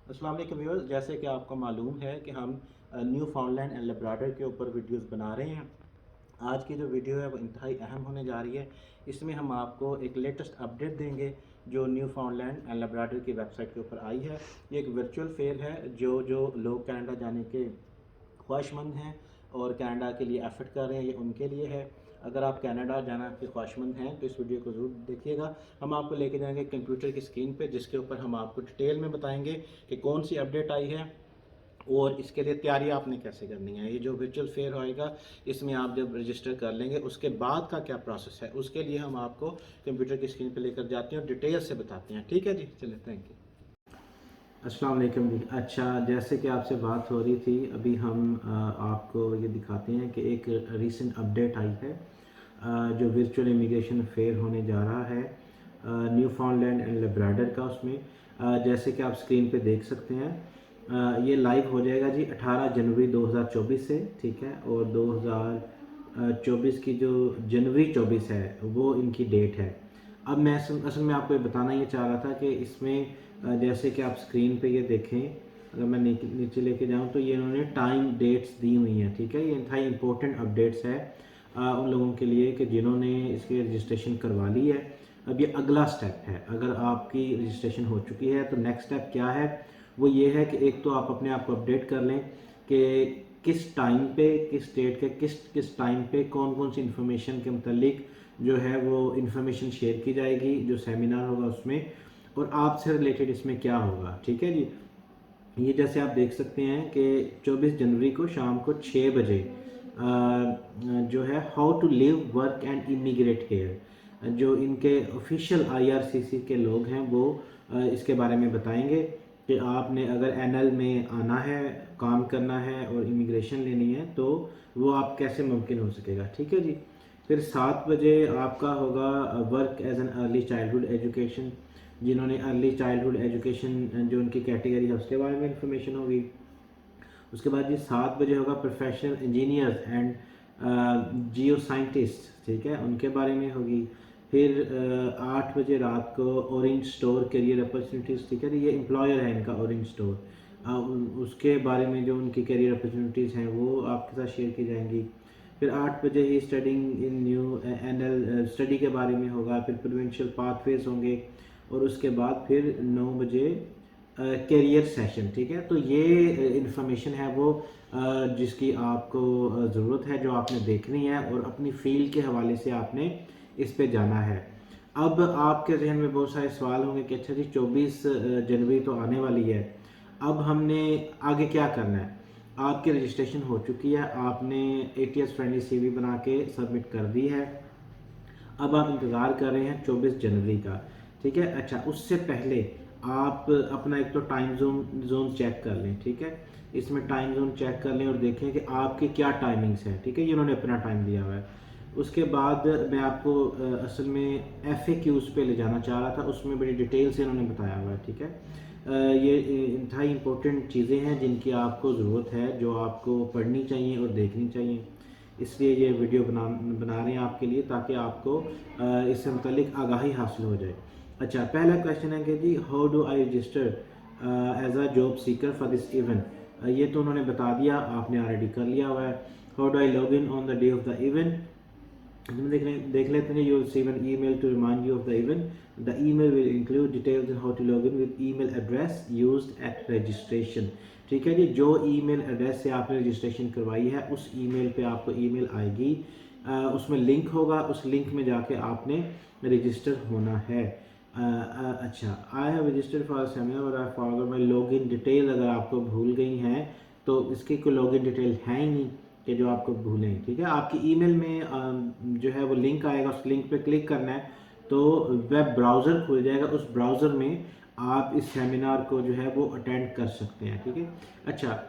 अस्सलाम वालेकुम व्यूअर्स, जैसे कि आपको मालूम है कि हम न्यू फाउंडलैंड एंड लैब्राडोर के ऊपर वीडियोस बना रहे हैं। आज की जो वीडियो है वो इंतहाई अहम होने जा रही है। इसमें हम आपको एक लेटेस्ट अपडेट देंगे जो न्यू फाउंडलैंड एंड लैब्राडोर की वेबसाइट के ऊपर आई है। ये एक वर्चुअल फेयर है जो जो लोग कनाडा जाने के ख्वाहिशमंद हैं और कनाडा के लिए एफर्ट कर रहे हैं, ये उनके लिए है। अगर आप कनाडा जाना के ख्वाहिशमंद हैं तो इस वीडियो को ज़रूर देखिएगा। हम आपको लेके जाएंगे कंप्यूटर की स्क्रीन पे, जिसके ऊपर हम आपको डिटेल में बताएंगे कि कौन सी अपडेट आई है और इसके लिए तैयारी आपने कैसे करनी है। ये जो वर्चुअल फेयर होएगा, इसमें आप जब रजिस्टर कर लेंगे उसके बाद का क्या प्रोसेस है, उसके लिए हम आपको कंप्यूटर की स्क्रीन पे लेकर जाते हैं और डिटेल से बताते हैं। ठीक है जी, चलिए, थैंक यू। अस्सलाम वालेकुम जी। अच्छा, जैसे कि आपसे बात हो रही थी, अभी हम आपको ये दिखाते हैं कि एक रीसेंट अपडेट आई है जो वर्चुअल इमिग्रेशन फेयर होने जा रहा है न्यू फाउंडलैंड एंड लेब्राडोर का। उसमें जैसे कि आप स्क्रीन पे देख सकते हैं, ये लाइव हो जाएगा जी 18 जनवरी 2024 से, ठीक है। और 2024 की जो जनवरी 24 है वो इनकी डेट है। अब मैं असल में आपको ये बताना ये चाह रहा था कि इसमें जैसे कि आप स्क्रीन पे ये देखें, अगर मैं नीचे लेके जाऊं तो ये इन्होंने टाइम डेट्स दी हुई हैं, ठीक है। ये इंतहाई इंपॉर्टेंट अपडेट्स है उन लोगों के लिए कि जिन्होंने इसकी रजिस्ट्रेशन करवा ली है। अब ये अगला स्टेप है। अगर आपकी रजिस्ट्रेशन हो चुकी है तो नेक्स्ट स्टेप क्या है, वो ये है कि एक तो आप अपने आप को अपडेट कर लें कि किस टाइम पे, किस डेट के किस किस टाइम पे कौन कौन सी इन्फॉर्मेशन के मतलब जो है वो इन्फॉर्मेशन शेयर की जाएगी जो सेमिनार होगा उसमें, और आपसे रिलेटेड इसमें क्या होगा, ठीक है जी। ये जैसे आप देख सकते हैं कि 24 जनवरी को शाम को 6 बजे जो है how to live work and immigrate here, जो इनके ऑफिशियल आईआरसीसी के लोग हैं वो इसके बारे में बताएंगे कि आपने अगर एनएल में आना है, काम करना है और इमिग्रेशन लेनी है तो वो आप कैसे मुमकिन हो सकेगा, ठीक है जी। फिर 7 बजे आपका होगा work as an early childhood education, जिन्होंने अर्ली चाइल्डहुड एजुकेशन जो उनकी कैटेगरी है उसके बारे में इंफॉर्मेशन होगी। उसके बाद ये 7 बजे होगा professional engineers and Jio scientist, ठीक है, उनके बारे में होगी। फिर 8 बजे रात को ऑरेंज स्टोर करियर अपॉर्चुनिटीज़, ठीक है, ये एम्प्लॉयर है इनका ऑरेंज स्टोर, उसके बारे में जो उनकी करियर अपॉर्चुनिटीज़ हैं वो आपके साथ शेयर की जाएंगी। फिर 8 बजे ही studying in new NL study के बारे में होगा। फिर प्रोविंशियल पाथवेज होंगे और उसके बाद फिर 9 बजे करियर सेशन, ठीक है। तो ये इंफॉर्मेशन है वो जिसकी आपको ज़रूरत है, जो आपने देखनी है और अपनी फील्ड के हवाले से आपने इस पे जाना है। अब आपके जहन में बहुत सारे सवाल होंगे कि अच्छा जी 24 जनवरी तो आने वाली है, अब हमने आगे क्या करना है। आपकी रजिस्ट्रेशन हो चुकी है, आपने एटीएस फ्रेंडली सीवी बना के सबमिट कर दी है। अब आप इंतज़ार कर रहे हैं 24 जनवरी का, ठीक है। अच्छा, उससे पहले आप अपना एक तो टाइम जोन चेक कर लें, ठीक है। इसमें टाइम जोन चेक कर लें और देखें कि आपकी क्या टाइमिंग्स हैं, ठीक है। ये उन्होंने अपना टाइम दिया हुआ है। उसके बाद मैं आपको असल में FAQs पे ले जाना चाह रहा था, उसमें बड़ी डिटेल से उन्होंने बताया हुआ है, ठीक है। ये इंतहाई इंपॉर्टेंट चीज़ें हैं जिनकी आपको ज़रूरत है, जो आपको पढ़नी चाहिए और देखनी चाहिए। इसलिए ये वीडियो बना रहे हैं आपके लिए, ताकि आपको इससे मुतल्लिक आगाही हासिल हो जाए। अच्छा, पहला क्वेश्चन है कि जी how do I register as a job seeker for this event. ये तो उन्होंने बता दिया, आपने ऑलरेडी कर लिया हुआ है। How do I log in on the day of the event. हम देख लेते हैं। You will receive an email to remind you of the event. The email will include details on how to log in with email address used at registration, ठीक है जी। जो email address से आपने रजिस्ट्रेशन करवाई है उस ईमेल पे आपको ईमेल आएगी, उसमें लिंक होगा, उस लिंक में जाके आपने रजिस्टर होना है। अच्छा, I have registered for seminar but I forgot my login detail. अगर आपको भूल गई हैं तो इसकी कोई लॉगिन डिटेल है ही नहीं कि जो आपको भूलें, ठीक है। आपकी ईमेल में जो है वो लिंक आएगा, उस लिंक पे क्लिक करना है तो वेब ब्राउज़र खुल जाएगा। उस ब्राउज़र में आप इस सेमिनार को जो है वो अटेंड कर सकते हैं, ठीक है। अच्छा,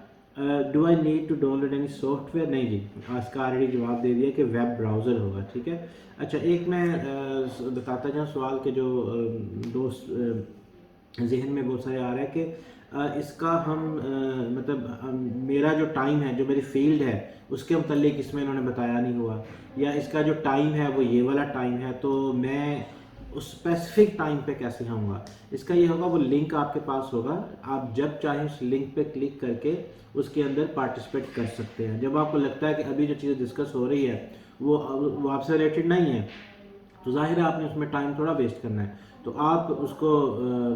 do I need to download any software. नहीं जी, इसका ऑलरेडी जवाब दे दिया कि वेब ब्राउज़र होगा, ठीक है। अच्छा, एक मैं बताता जाऊँ सवाल के जो दोस्त जहन में बहुत सारे आ रहा है कि इसका हम मतलब मेरा जो टाइम है, जो मेरी फील्ड है उसके मतलब इसमें इन्होंने बताया नहीं हुआ, या इसका जो टाइम है वो ये वाला टाइम है, तो मैं उस स्पेसिफिक टाइम पे कैसे होगा, इसका ये होगा वो लिंक आपके पास होगा, आप जब चाहें उस लिंक पे क्लिक करके उसके अंदर पार्टिसिपेट कर सकते हैं। जब आपको लगता है कि अभी जो चीज़ें डिस्कस हो रही है वो आपसे रिलेटेड नहीं है, तो जाहिर है आपने उसमें टाइम थोड़ा वेस्ट करना है, तो आप उसको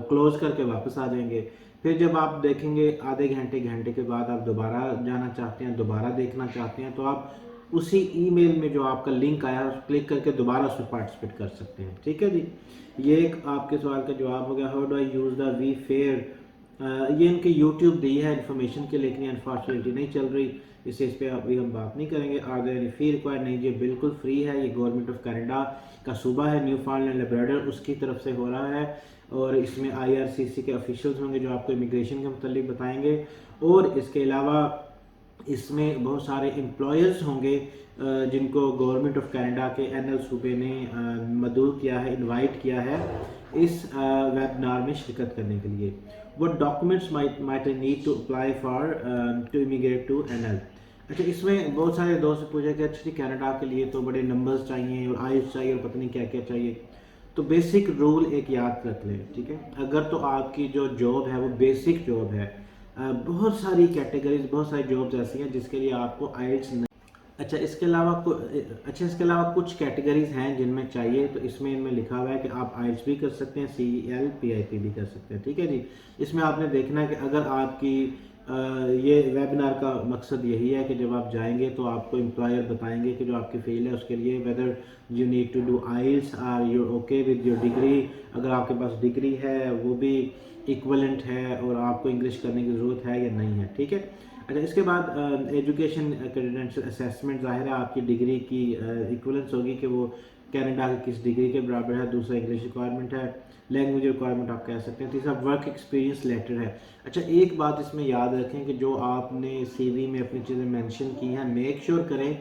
क्लोज करके वापस आ जाएंगे। फिर जब आप देखेंगे आधे घंटे के बाद आप दोबारा जाना चाहते हैं, दोबारा देखना चाहते हैं, तो आप उसी ईमेल में जो आपका लिंक आया है उस क्लिक करके दोबारा उसमें पार्टिसिपेट कर सकते हैं। ठीक है जी, ये एक आपके सवाल का जवाब हो गया। How do I use the V fair, ये इनकी यूट्यूब दी है इन्फॉर्मेशन के, लेकिन ये अनफॉर्चुनेटली नहीं चल रही, इस पर अभी हम बात नहीं करेंगे। Are there any fee required, नहीं ये बिल्कुल फ्री है, ये गवर्नमेंट ऑफ कनाडा का सूबा है न्यू फाउंडलैंड लैब्राडोर, उसकी तरफ से हो रहा है, और इसमें IRCC के ऑफिशियल्स होंगे जो आपको इमिग्रेशन के मतलब बताएंगे, और इसके अलावा इसमें बहुत सारे एम्प्लॉयर्स होंगे जिनको गवर्नमेंट ऑफ कनाडा के NL सूबे ने मदऊ किया है, इनवाइट किया है इस वेबिनार में शिरकत करने के लिए। What documents might I need to apply for to immigrate to NL? अच्छा, इसमें बहुत सारे दोस्त पूछे कि अच्छा कनाडा के लिए तो बड़े नंबर्स चाहिए और आइल्स चाहिए और पता नहीं क्या क्या चाहिए। तो बेसिक रूल एक याद रख लें, ठीक है, अगर तो आपकी जो जॉब है वो बेसिक जॉब है, बहुत सारी कैटेगरीज, बहुत सारी जॉब्स ऐसी हैं जिसके लिए आपको आइल्स नहीं। अच्छा, इसके अलावा कुछ कैटेगरीज हैं जिनमें चाहिए, तो इसमें इनमें लिखा हुआ है कि आप आइल्स भी कर सकते हैं, CLPIP भी कर सकते हैं। ठीक है जी, इसमें आपने देखना है कि अगर आपकी ये वेबिनार का मकसद यही है कि जब आप जाएंगे तो आपको एम्प्लॉयर बताएंगे कि जो आपकी फील्ड है उसके लिए whether you need to do IELTS, are you okay with your degree, अगर आपके पास डिग्री है वो भी इक्वलेंट है और आपको इंग्लिश करने की ज़रूरत है या नहीं है। ठीक है, अच्छा, इसके बाद एजुकेशन क्रेडेंशियल असेसमेंट, ज़ाहिर है आपकी डिग्री की इक्वलेंस होगी कि वो कनाडा की किस डिग्री के बराबर है। दूसरा इंग्लिश रिक्वायरमेंट है, लैंग्वेज रिक्वायरमेंट आप कह सकते हैं। तीसरा वर्क एक्सपीरियंस लेटर है। अच्छा, एक बात इसमें याद रखें कि जो आपने CV में अपनी चीज़ें मेंशन की हैं, मेक श्योर करें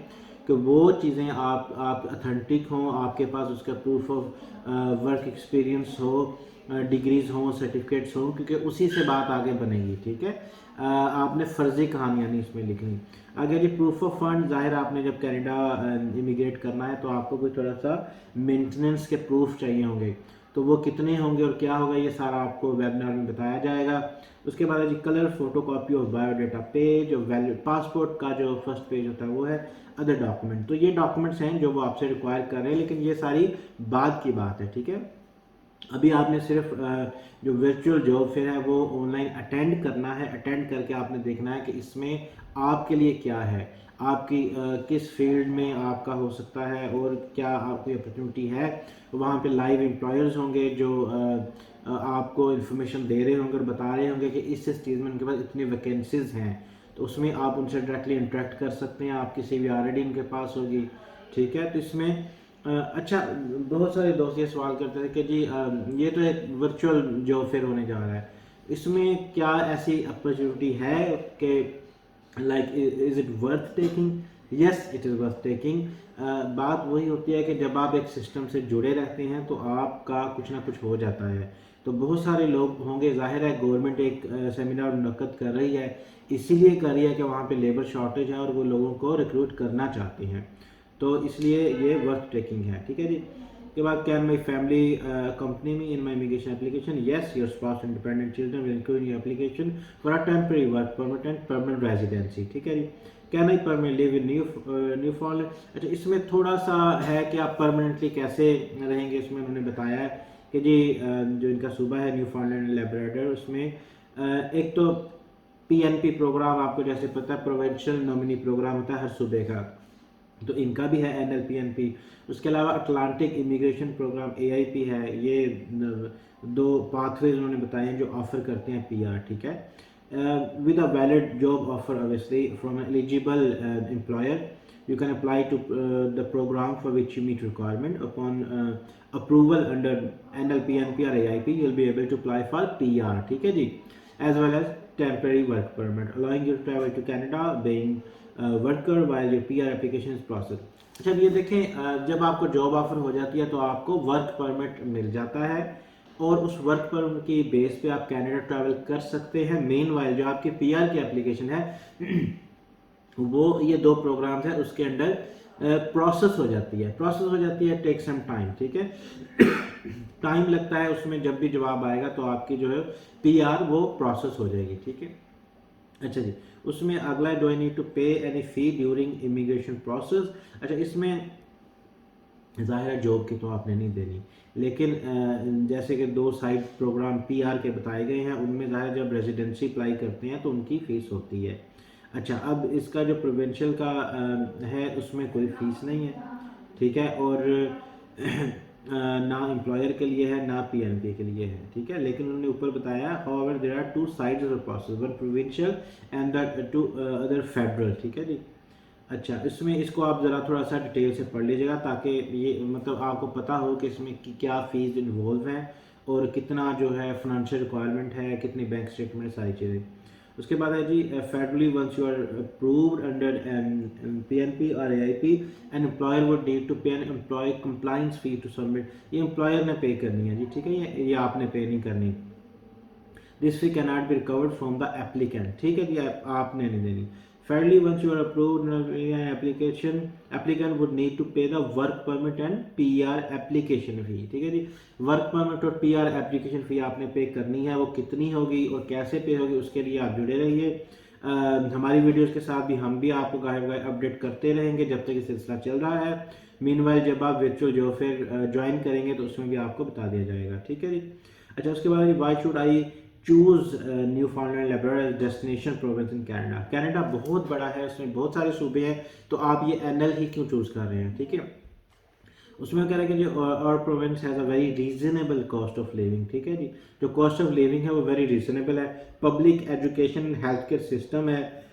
कि वो चीज़ें आप अथेंटिक हों, आपके पास उसका प्रूफ ऑफ वर्क एक्सपीरियंस हो, डिग्रीज हों, सर्टिफिकेट्स हों, क्योंकि उसी से बात आगे बनेगी। ठीक है, आपने फर्जी कहानियाँ नहीं इसमें लिखनी। अगर ये प्रूफ ऑफ फंड, जाहिर आपने जब कनाडा इमिग्रेट करना है तो आपको कोई थोड़ा सा मेंटेनेंस के प्रूफ चाहिए होंगे, तो वो कितने होंगे और क्या होगा ये सारा आपको वेबिनार में बताया जाएगा। उसके बाद है जी colour photocopy of biodata page, और वैलिड पासपोर्ट का जो फर्स्ट पेज होता है वो है, अदर डॉक्यूमेंट। तो ये डॉक्यूमेंट्स हैं जो वो आपसे रिक्वायर कर रहे हैं, लेकिन ये सारी बाद की बात है। ठीक है, अभी आपने सिर्फ जो वर्चुअल जॉब फेयर है वो ऑनलाइन अटेंड करना है। अटेंड करके आपने देखना है कि इसमें आपके लिए क्या है, आपकी किस फील्ड में आपका हो सकता है और क्या आपकी अपॉर्चुनिटी है। वहाँ पे लाइव एम्प्लॉयर्स होंगे जो आपको इन्फॉर्मेशन दे रहे होंगे और बता रहे होंगे कि इस चीज़ में उनके पास इतनी वैकेंसीज हैं, तो उसमें आप उनसे डायरेक्टली इंटरेक्ट कर सकते हैं, आपकी CV ऑलरेडी उनके पास होगी। ठीक है, तो इसमें अच्छा, बहुत सारे दोस्त ये सवाल करते थे कि जी ये तो एक वर्चुअल जॉब फेयर होने जा रहा है, इसमें क्या ऐसी अपॉर्चुनिटी है कि like is it worth taking? Yes, it is worth taking. बात वही होती है कि जब आप एक सिस्टम से जुड़े रहते हैं तो आपका कुछ ना कुछ हो जाता है। तो बहुत सारे लोग होंगे, जाहिर है गवर्नमेंट एक सेमिनार मुनक्कद कर रही है, इसीलिए कर रही है कि वहाँ पे लेबर शॉर्टेज है और वो लोगों को रिक्रूट करना चाहती हैं, तो इसलिए ये वर्थ टेकिंग है। ठीक है जी, के बाद कैन माई फैमिली कंपनी में in my immigration application? Yes, your spouse and dependent children will include in your application for a temporary work permit and permanent residency. ठीक है जी, can I permanent live in Newfoundland? अच्छा, इसमें थोड़ा सा है कि आप परमानेंटली कैसे रहेंगे, इसमें उन्होंने बताया है कि जी जो इनका सूबा है न्यू फाउंडलैंड एंड लैब्राडोर, उसमें एक तो PNP प्रोग्राम, आपको जैसे पता है प्रोविंशियल नॉमिनी प्रोग्राम होता है हर सूबे का, तो इनका भी है NLPNP। उसके अलावा अटलांटिक इमिग्रेशन प्रोग्राम AIP है। ये दो पाथवेज उन्होंने बताए हैं जो ऑफर करते हैं PR। ठीक है, with a valid job offer obviously from eligible employer, you can apply to the program for which you meet requirement. Upon approval under NLPNP or AIP, you will be able to apply for PR. ठीक है जी, as well as temporary work permit, allowing you to travel to Canada being worker while your PR application is processed. अच्छा, ये देखें जब आपको job offer हो जाती है तो आपको वर्क परमिट मिल जाता है और उस वर्क परमिट की बेस पे आप कनाडा ट्रैवल कर सकते हैं। मेन वाइल जो आपकी PR की एप्लीकेशन है वो ये दो प्रोग्राम्स हैं, उसके अंडर प्रोसेस हो जाती है, टेक सम टाइम, ठीक है। टाइम लगता है उसमें, जब भी जवाब आएगा तो आपकी जो है PR वो प्रोसेस हो जाएगी, ठीक है। अच्छा जी, उसमें अगला डू आई नीड टू पे एनी फी ड्यूरिंग इमिग्रेशन प्रोसेस। अच्छा, इसमें ज़ाहिर है जॉब की तो आपने नहीं देनी, लेकिन जैसे कि 2 साइड प्रोग्राम PR के बताए गए हैं, उनमें ज़ाहिर जब रेजिडेंसी अप्लाई करते हैं तो उनकी फ़ीस होती है। अच्छा, अब इसका जो प्रोविंशियल का है उसमें कोई फ़ीस नहीं है, ठीक है, और ना एम्प्लॉयर के लिए है ना PNP के लिए है, ठीक है। लेकिन उन्होंने ऊपर बताया however there are 2 sides of the process, one provincial and the two other federal, ठीक है जी। अच्छा, इसमें इसको आप ज़रा थोड़ा सा डिटेल से पढ़ लीजिएगा ताकि ये मतलब आपको पता हो कि इसमें क्या फ़ीस इन्वॉल्व है और कितना जो है फाइनेंशियल रिक्वायरमेंट है, कितनी बैंक स्टेटमेंट, सारी चीज़ें। उसके बाद है जी federally once you are approved under PNP और AIP an employer would need to pay an employ compliance fee to submit. ये एम्प्लॉयर ने पे करनी है जी, ठीक है, ये आपने पे नहीं करनी। This fee can not be recovered from the applicant, ठीक है जी, आपने नहीं देनी। Fairly, once you are approved an application, applicant would need to pay the work permit and PR application fee, ठीक है जी। वर्क परमिट और PR एप्लीकेशन फ़ी आपने पे करनी है, वो कितनी होगी और कैसे पे होगी उसके लिए आप जुड़े रहिए। हमारी वीडियोस के साथ भी हम भी आपको गाहे अपडेट करते रहेंगे जब तक ये सिलसिला चल रहा है। मीनवाइल जब आप वर्चुअल जो फिर ज्वाइन करेंगे तो उसमें भी आपको बता दिया जाएगा, ठीक है जी। अच्छा, उसके बाद why should I choose Newfoundland Labrador as destination province in Canada. Canada बहुत बड़ा है, उसमें बहुत सारे सूबे हैं, तो आप ये NL ही क्यों चूज़ कर रहे हैं, ठीक है। उसमें कह रहे हैं कि जो और province has a very reasonable cost of living, ठीक है जी। जो कॉस्ट ऑफ लिविंग है वो वेरी रीजनेबल है, public education health care system है।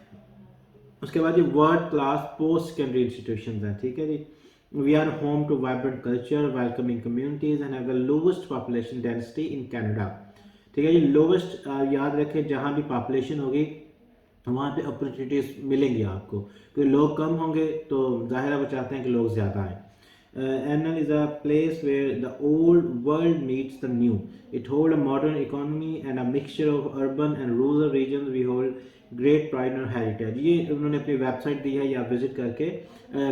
उसके बाद ये world class post secondary institution हैं, ठीक है जी। We are home to vibrant culture, welcoming communities and have the lowest population density in Canada, ठीक है जी। लोवेस्ट याद रखें, जहाँ भी पॉपुलेशन होगी वहाँ पे अपॉर्चुनिटीज मिलेंगी आपको, क्योंकि लोग कम होंगे तो जाहिर है वो चाहते हैं कि लोग ज़्यादा आएँ। NL is a place where the old world meets the new. It holds a modern economy and a mixture of urban and rural regions. We hold great pride in our heritage. ये उन्होंने अपनी website दी है, या visit करके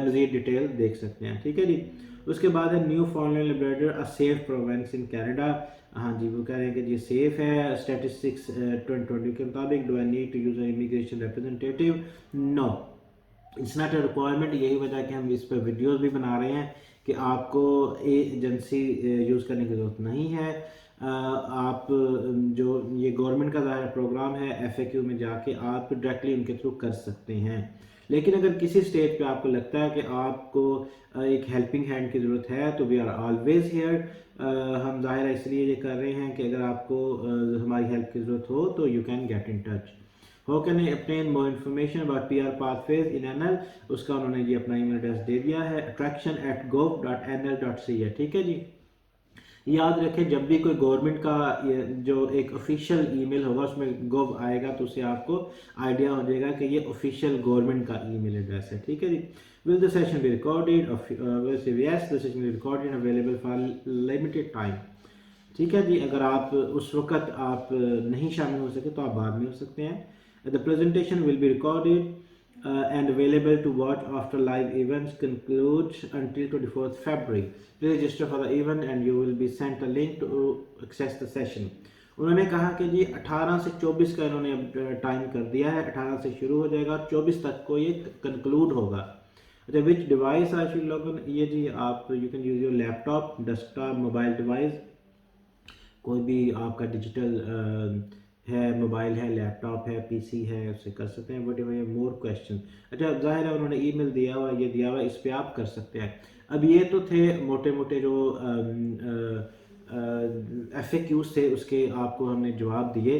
मज़ीद detail देख सकते हैं, ठीक है जी। उसके बाद है new फाउंडलैंड Labrador a safe province in Canada. हाँ जी, वो कह रहे हैं कि ये सेफ है स्टैटिस्टिक्स 2020 के मुताबिक। Do I need to use immigration representative? No, it's not a requirement. यही वजह कि हम इस पर वीडियोस भी बना रहे हैं कि आपको एजेंसी यूज़ करने की ज़रूरत नहीं है। आप जो ये गवर्नमेंट का ज़ाहिर प्रोग्राम है, FAQ में जाके आप डायरेक्टली उनके थ्रू कर सकते हैं। लेकिन अगर किसी स्टेज पे आपको लगता है कि आपको एक हेल्पिंग हैंड की ज़रूरत है तो वी आर ऑलवेज हेयर। हम ज़ाहिर है इसलिए ये कर रहे हैं कि अगर आपको हमारी हेल्प की ज़रूरत हो तो you can get in touch. How can I obtain more information about PR pathways in NL? उसका उन्होंने जी अपना ईमेल एड्रेस दे दिया है, attraction@gov.nl.ca, ठीक है जी। याद रखें, जब भी कोई गवर्नमेंट का जो एक ऑफिशियल ईमेल होगा उसमें gov आएगा तो उससे आपको आइडिया हो जाएगा कि ये ऑफिशियल गवर्नमेंट का ईमेल एड्रेस है, ठीक है जी। Will the session be recorded? Will say yes, the session will be recorded and available for limited time, ठीक है जी। अगर आप उस वक्त आप नहीं शामिल हो सके तो आप बाद में हो सकते हैं। The presentation will be recorded and available to watch after live events concludes until 24th February. Please register for the event and you will be sent a link to access the session. उन्होंने कहा कि जी 18 से 24 का इन्होंने time कर दिया है, 18 से शुरू हो जाएगा और 24 तक को ये कंक्लूड होगा। अच्छा, विच device I should log in? ये जी आप you can use your laptop, desktop, mobile device, कोई भी आपका डिजिटल है, मोबाइल है, लैपटॉप है, PC है, उससे कर सकते हैं। What ever more question. अच्छा, जाहिर है उन्होंने ईमेल दिया हुआ, ये दिया हुआ, इस पर आप कर सकते हैं। अब ये तो थे मोटे मोटे जो FAQs थे, उसके आपको हमने जवाब दिए।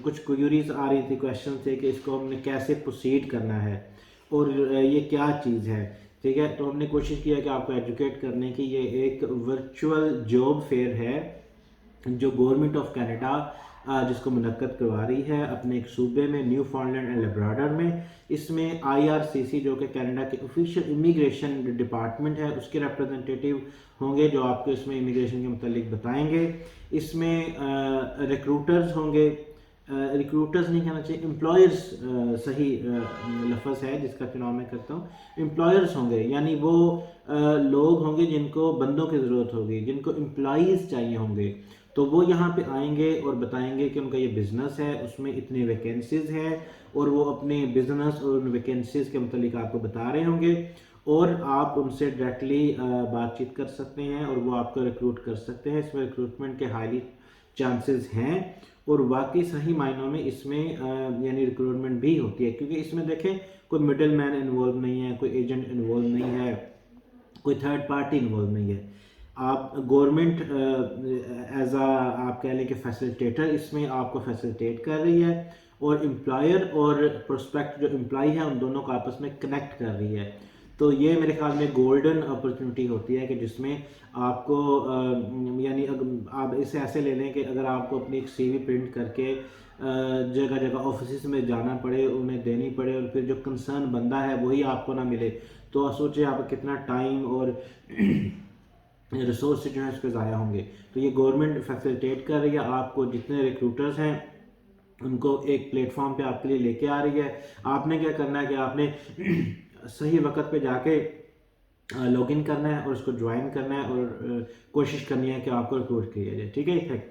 कुछ क्वेरीज आ रही थी, क्वेश्चन थे कि इसको हमने कैसे प्रोसीड करना है और ये क्या चीज़ है, ठीक है। तो हमने कोशिश किया कि आपको एजुकेट करने की। ये एक वर्चुअल जॉब फेयर है जो गवर्नमेंट ऑफ कनाडा जिसको मुनक्कद करवा रही है अपने एक सूबे में, न्यू फाउंडलैंड एंड लैब्राडोर में। इसमें IRCC जो कि कनाडा के ऑफिशियल इमिग्रेशन डिपार्टमेंट है उसके रिप्रेजेंटेटिव होंगे जो आपको इसमें इमिग्रेशन के मुतालिक बताएंगे। इसमें रिक्रूटर्स होंगे, रिक्रूटर्स नहीं कहना चाहिए, एम्प्लॉयर्स सही लफ्ज़ है जिसका चुनाव मैं करता हूँ। एम्प्लॉयर्स होंगे यानी वो लोग होंगे जिनको बंदों की ज़रूरत होगी, जिनको एम्प्लॉयज़ चाहिए होंगे, तो वो यहाँ पे आएंगे और बताएंगे कि उनका ये बिज़नेस है, उसमें इतनी वैकेंसीज़ है, और वो अपने बिज़नेस और उन वैकेंसीज़ के मतलब आपको बता रहे होंगे, और आप उनसे डायरेक्टली बातचीत कर सकते हैं और वो आपको रिक्रूट कर सकते हैं। इसमें रिक्रूटमेंट के हाईली चांसेस हैं, और वाकई सही मायनों में इसमें यानी रिक्रूटमेंट भी होती है, क्योंकि इसमें देखें कोई मिडिल मैन इन्वॉल्व नहीं है, कोई एजेंट इन्वॉल्व नहीं है, कोई थर्ड पार्टी इन्वॉल्व नहीं है। आप गवर्नमेंट एज आ आप कह लें कि फैसिलिटेटर इसमें आपको फैसिलिटेट कर रही है, और एम्प्लॉयर और प्रोस्पेक्ट जो एम्प्लॉय है उन दोनों को आपस में कनेक्ट कर रही है। तो ये मेरे ख्याल में गोल्डन अपॉर्चुनिटी होती है कि जिसमें आपको यानी आप इसे ऐसे ले लें कि अगर आपको अपनी एक सीवी प्रिंट करके जगह जगह ऑफिस में जाना पड़े, उन्हें देनी पड़े, और फिर जो कंसर्न बंदा है वही आपको ना मिले, तो सोचिए आप कितना टाइम और रिसोर्स जो है इस पर ज़ाया होंगे। तो ये गवर्नमेंट फैसिलिटेट कर रही है, आपको जितने रिक्रूटर्स हैं उनको एक प्लेटफॉर्म पे आपके लिए लेके आ रही है। आपने क्या करना है कि आपने सही वक्त पे जाके लॉगिन करना है और उसको ज्वाइन करना है, और कोशिश करनी है कि आपको रिक्रूट किया जाए। ठीक है, थैंक